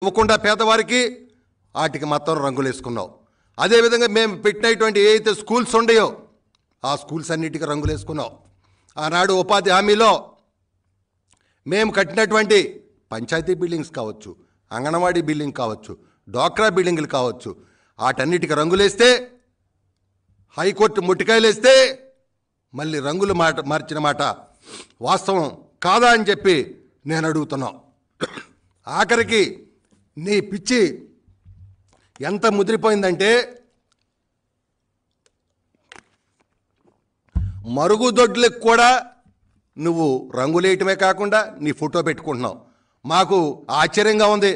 ఇవ్వకుండా పేదవారికి వాటికి మొత్తం రంగులు వేసుకున్నావు. అదేవిధంగా మేము పెట్టినటువంటి ఏవైతే స్కూల్స్ ఉన్నాయో ఆ స్కూల్స్ అన్నిటికీ రంగులు వేసుకున్నావు. ఆనాడు ఉపాధి హామీలో మేము కట్టినటువంటి పంచాయతీ బిల్డింగ్స్ కావచ్చు, అంగన్వాడీ బిల్డింగ్ కావచ్చు, డ్వాక్రా బిల్డింగ్లు కావచ్చు, వాటన్నిటికీ రంగులేస్తే హైకోర్టు ముట్టికాయలేస్తే మళ్ళీ రంగులు మార్చిన మాట వాస్తవం కాదా అని చెప్పి నేను అడుగుతున్నాం. ఆఖరికి నీ పిచ్చి ఎంత ముదిరిపోయిందంటే మరుగుదొడ్లకు కూడా నువ్వు రంగులేయటమే కాకుండా నీ ఫోటో పెట్టుకుంటున్నావు. మాకు ఆశ్చర్యంగా ఉంది.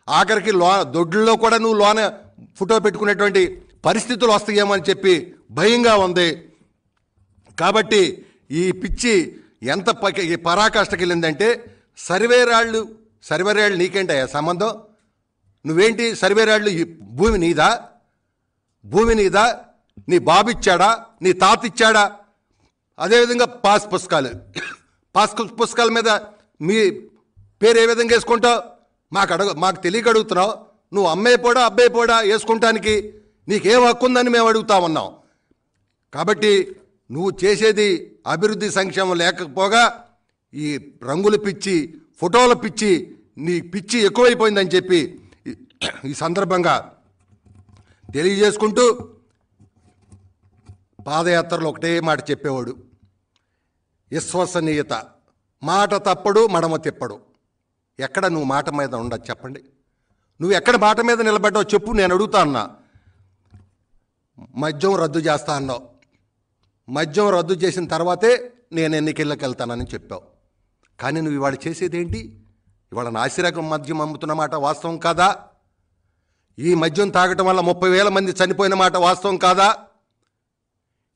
ఆఖరికి దొడ్లలో కూడా నువ్వు లోన ఫోటో పెట్టుకునేటువంటి పరిస్థితులు వస్తాయేమో అని చెప్పి భయంగా ఉంది. కాబట్టి ఈ పిచ్చి ఎంత పరాకాష్ఠకి వెళ్ళిందంటే సర్వేరాళ్ళు నీకేంటయ్యా సంబంధం? నువ్వేంటి సర్వేరాళ్ళు? భూమి నీదా? నీ బాబు ఇచ్చాడా? నీ తాత ఇచ్చాడా? అదేవిధంగా పాస్ పుస్తకాల మీద మీ పేరు ఏ విధంగా వేసుకుంటావు? మాకు తెలియక అడుగుతున్నావు. నువ్వు అబ్బాయి పోడా వేసుకుంటానికి నీకేం హక్కు ఉందని మేము అడుగుతా ఉన్నాం. కాబట్టి నువ్వు చేసేది అభివృద్ధి సంక్షేమం లేకపోగా ఈ రంగుల పిచ్చి, ఫోటోల పిచ్చి, నీ పిచ్చి ఎక్కువైపోయిందని చెప్పి ఈ సందర్భంగా తెలియజేసుకుంటూ, పాదయాత్రలో ఒకటే మాట చెప్పేవాడు, విశ్వసనీయత. మాట తప్పడు, మడమ తిప్పడు. ఎక్కడ నువ్వు మాట మీద ఉండదు చెప్పండి? నువ్వు ఎక్కడ మాట మీద నిలబడ్డావు చెప్పు, నేను అడుగుతా అన్నా. మద్యం రద్దు చేస్తా అన్నావు. మద్యం రద్దు చేసిన తర్వాతే నేను ఎన్నికలకు వెళ్తానని చెప్పావు. కానీ నువ్వు ఇవాళ చేసేది ఏంటి? ఇవాళ నాసిరకం మద్యం అమ్ముతున్న మాట వాస్తవం కాదా? ఈ మద్యం తాగటం వల్ల 30,000 మంది చనిపోయిన మాట వాస్తవం కాదా?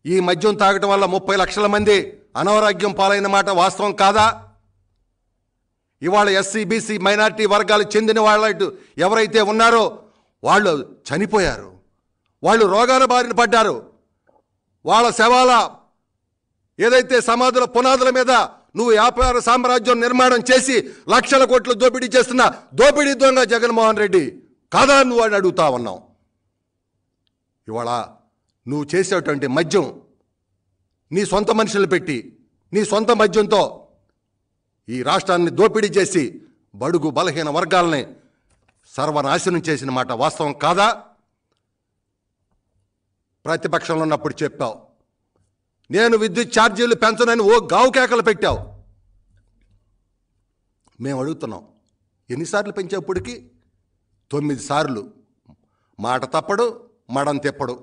ఈ మద్యం తాగటం వల్ల 30 లక్షల మంది అనారోగ్యం పాలైన మాట వాస్తవం కాదా? ఇవాళ ఎస్సీ, బీసీ, మైనారిటీ వర్గాలు చెందిన వాళ్ళు ఎవరైతే ఉన్నారో వాళ్ళు చనిపోయారు, వాళ్ళు రోగాల బారిన పడ్డారు. వాళ్ళ శవాల ఏదైతే సమాధుల పునాదుల మీద నువ్వు వ్యాపార సామ్రాజ్యం నిర్మాణం చేసి లక్షల కోట్లు దోపిడీ చేస్తున్న దోపిడీ దొంగ జగన్మోహన్ రెడ్డి కాదా నువ్వు అని అడుగుతా ఉన్నావు. ఇవాళ నువ్వు చేసేటువంటి మద్యం నీ సొంత మనుషులు పెట్టి నీ సొంత మద్యంతో ఈ రాష్ట్రాన్ని దోపిడీ చేసి బడుగు బలహీన వర్గాలని సర్వనాశనం చేసిన మాట వాస్తవం కాదా? ప్రతిపక్షంలో ఉన్నప్పుడు చెప్పావు, నేను విద్యుత్ ఛార్జీలు పెంచనని ఓ గావు కేకలు పెట్టావు. మేము అడుగుతున్నాం, ఎన్నిసార్లు పెంచేప్పటికి? 9 సార్లు. మాట తప్పడు, మడం తిప్పడు.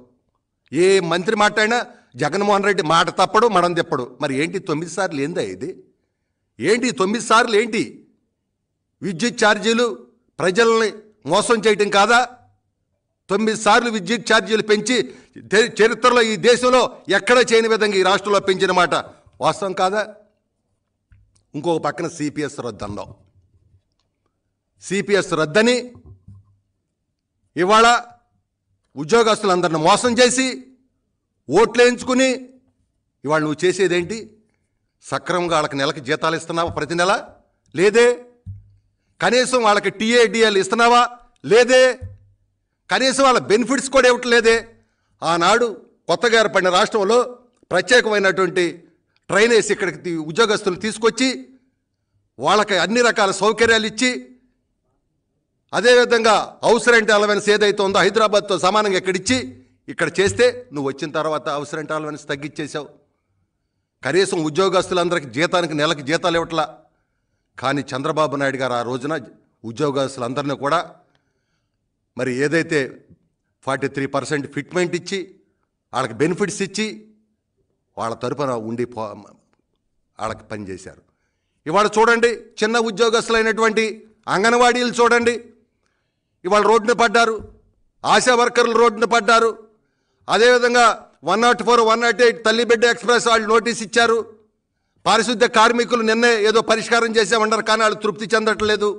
ఏ మంత్రి మాట్లాడినా జగన్మోహన్ రెడ్డి మాట తప్పడు, మడం తిప్పడు. మరి ఏంటి 9 సార్లు? ఏందా ఇది? ఏంటి 9 సార్లు? ఏంటి విద్యుత్ ఛార్జీలు ప్రజల్ని మోసం చేయటం కాదా? 9 సార్లు విద్యుత్ ఛార్జీలు పెంచి చరిత్రలో ఈ దేశంలో ఎక్కడ చేయని విధంగా ఈ రాష్ట్రంలో పెంచిన మాట వాస్తవం కాదా? ఇంకొక పక్కన సిపిఎస్ రద్దు అన్నావు. సిపిఎస్ రద్దని ఇవాళ ఉద్యోగస్తులందరిని మోసం చేసి ఓట్లు వేయించుకుని ఇవాళ నువ్వు చేసేదేంటి? సక్రమంగా వాళ్ళకి నెలకి జీతాలు ఇస్తున్నావా? ప్రతి నెల లేదే. కనీసం వాళ్ళకి టీఏడిఎల్ ఇస్తున్నావా? లేదే. కనీసం వాళ్ళ బెనిఫిట్స్ కూడా ఇవ్వట్లేదే. ఆనాడు కొత్తగా ఏర్పడిన రాష్ట్రంలో ప్రత్యేకమైనటువంటి ట్రైన్ వేసి ఇక్కడికి ఉద్యోగస్తులు తీసుకొచ్చి వాళ్ళకి అన్ని రకాల సౌకర్యాలు ఇచ్చి, అదేవిధంగా హౌస్ రెంట్ అలవెన్స్ ఏదైతే ఉందో హైదరాబాద్తో సమానంగా ఇక్కడిచ్చి ఇక్కడ చేస్తే నువ్వు వచ్చిన తర్వాత హౌస్ రెంట్ అలవెన్స్ తగ్గించేశావు. కనీసం ఉద్యోగస్తులందరికీ జీతానికి నెలకి జీతాలు ఇవ్వట్లా. కానీ చంద్రబాబు నాయుడు గారు ఆ రోజున ఉద్యోగస్తులందరినీ కూడా మరి ఏదైతే 43% ఫిట్మెంట్ ఇచ్చి వాళ్ళకి బెనిఫిట్స్ ఇచ్చి వాళ్ళ తరపున ఉండి వాళ్ళకి పనిచేశారు. ఇవాళ చూడండి, చిన్న ఉద్యోగస్తులైనటువంటి అంగన్వాడీలు చూడండి, ఇవాళ రోడ్డున పడ్డారు. ఆశా వర్కర్లు రోడ్డున పడ్డారు. అదేవిధంగా 104, 108 తల్లిబిడ్డ ఎక్స్ప్రెస్ వాళ్ళు నోటీస్ ఇచ్చారు. పారిశుద్ధ్య కార్మికులు నిన్నే ఏదో పరిష్కారం చేసామన్నారు, కానీ వాళ్ళు తృప్తి చెందట్లేదు.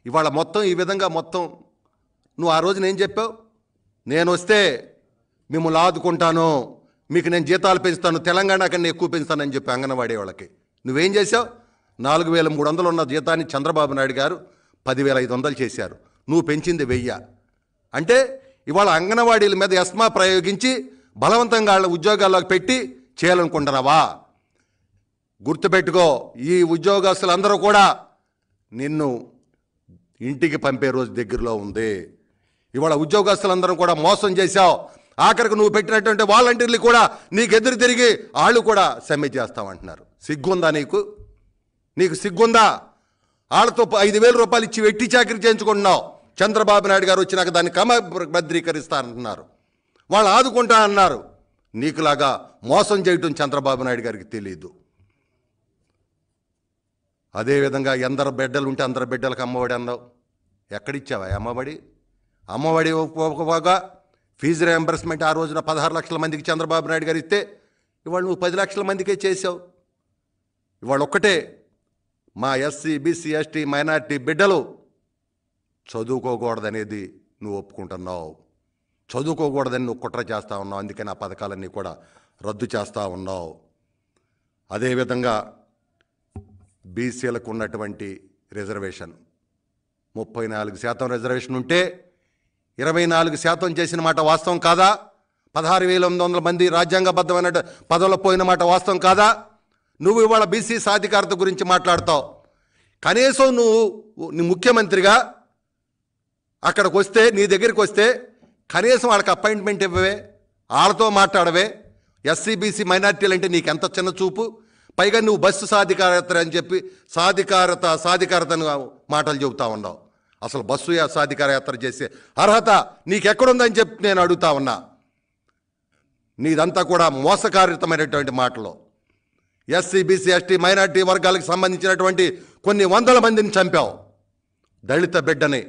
ఇవాళ మొత్తం ఈ విధంగా మొత్తం నువ్వు ఆ రోజున ఏం చెప్పావు? నేను వస్తే మిమ్మల్ని ఆదుకుంటాను, మీకు నేను జీతాలు పెంచుతాను, తెలంగాణ కన్నా ఎక్కువ పెంచుతానని చెప్పి అంగన్వాడీ వాళ్ళకి నువ్వేం చేసావు? 4,300 ఉన్న జీతాన్ని చంద్రబాబు నాయుడు గారు 10,500 చేశారు. నువ్వు పెంచింది 1000. అంటే ఇవాళ అంగన్వాడీల మీద ఎస్మా ప్రయోగించి బలవంతంగా వాళ్ళ ఉద్యోగాల్లోకి పెట్టి చేయాలనుకుంటున్నావా? గుర్తుపెట్టుకో, ఈ ఉద్యోగస్తులందరూ కూడా నిన్ను ఇంటికి పంపే రోజు దగ్గరలో ఉంది. ఇవాళ ఉద్యోగస్తులందరూ కూడా మోసం చేశావు. ఆఖరికి నువ్వు పెట్టినటువంటి వాలంటీర్లు కూడా నీకు ఎదురు తిరిగి వాళ్ళు కూడా సమ్మె చేస్తామంటున్నారు. సిగ్గుందా నీకు? నీకు సిగ్గుందా? వాళ్ళతో 5,000 రూపాయలు ఇచ్చి వెట్టి చాకరీ చేయించుకుంటున్నావు. చంద్రబాబు నాయుడు గారు వచ్చినాక దాన్ని క్రమబద్ధీకరిస్తానంటున్నారు. వాళ్ళు ఆదుకుంటా అన్నారు. నీకులాగా మోసం చేయటం చంద్రబాబు నాయుడు గారికి తెలియదు. అదేవిధంగా ఎందరు బిడ్డలు ఉంటే అందరు బిడ్డలకు అమ్మఒడి అన్నావు. ఎక్కడిచ్చావా అమ్మఒడి? అమ్మఒడి పోగా ఫీజు రియంబర్స్మెంట్ ఆ రోజున 16 లక్షల మందికి చంద్రబాబు నాయుడు గారు ఇస్తే ఇవాళ నువ్వు 10 లక్షల మందికే చేసావు. ఇవాళ ఒక్కటే మా ఎస్సీ, బీసీ, ఎస్టీ, మైనార్టీ బిడ్డలు చదువుకోకూడదనేది నువ్వు ఒప్పుకుంటున్నావు. చదువుకోకూడదని నువ్వు కుట్ర చేస్తూ ఉన్నావు. అందుకని ఆ పథకాలన్నీ కూడా రద్దు చేస్తూ ఉన్నావు. అదేవిధంగా బీసీలకు ఉన్నటువంటి రిజర్వేషన్ 34% రిజర్వేషన్ ఉంటే 24% చేసిన మాట వాస్తవం కాదా? 16,800 మంది రాజ్యాంగబద్ధమైన పదవులు పోయిన మాట వాస్తవం కాదా? నువ్వు ఇవాళ బీసీ సాధికారత గురించి మాట్లాడతావు. కనీసం నీ ముఖ్యమంత్రిగా అక్కడికి వస్తే, నీ దగ్గరికి వస్తే కనీసం వాళ్ళకి అపాయింట్మెంట్ ఇవ్వవే, వాళ్ళతో మాట్లాడవే. ఎస్సీ, బీసీ, మైనార్టీలు అంటే నీకు ఎంత చిన్న చూపు. పైగా నువ్వు బస్సు సాధికారత అని చెప్పి సాధికారతను మాటలు చెబుతా ఉన్నావు. అసలు బస్సు సాధికార యాత్ర చేసే అర్హత నీకెక్కడుందని చెప్పి నేను అడుగుతా ఉన్నా. నీదంతా కూడా మోసకారితమైనటువంటి మాటలు. ఎస్సీ, బీసీ, ఎస్టీ, మైనార్టీ వర్గాలకు సంబంధించినటువంటి కొన్ని వందల మందిని చంపావు. దళిత బిడ్డని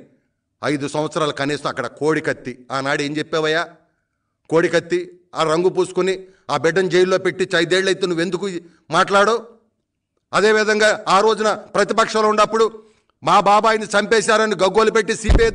5 సంవత్సరాలు కనీసం అక్కడ కోడికత్తి, ఆనాడు ఏం చెప్పావయ్యా? కోడికత్తి ఆ రంగు పూసుకుని ఆ బిడ్డను జైల్లో పెట్టి 5 ఏళ్ళు అయితే నువ్వెందుకు మాట్లాడు? అదేవిధంగా ఆ రోజున ప్రతిపక్షంలో ఉన్నప్పుడు మా బాబాయిని చంపేశారని గగ్గోలు పెట్టి సిబిఐ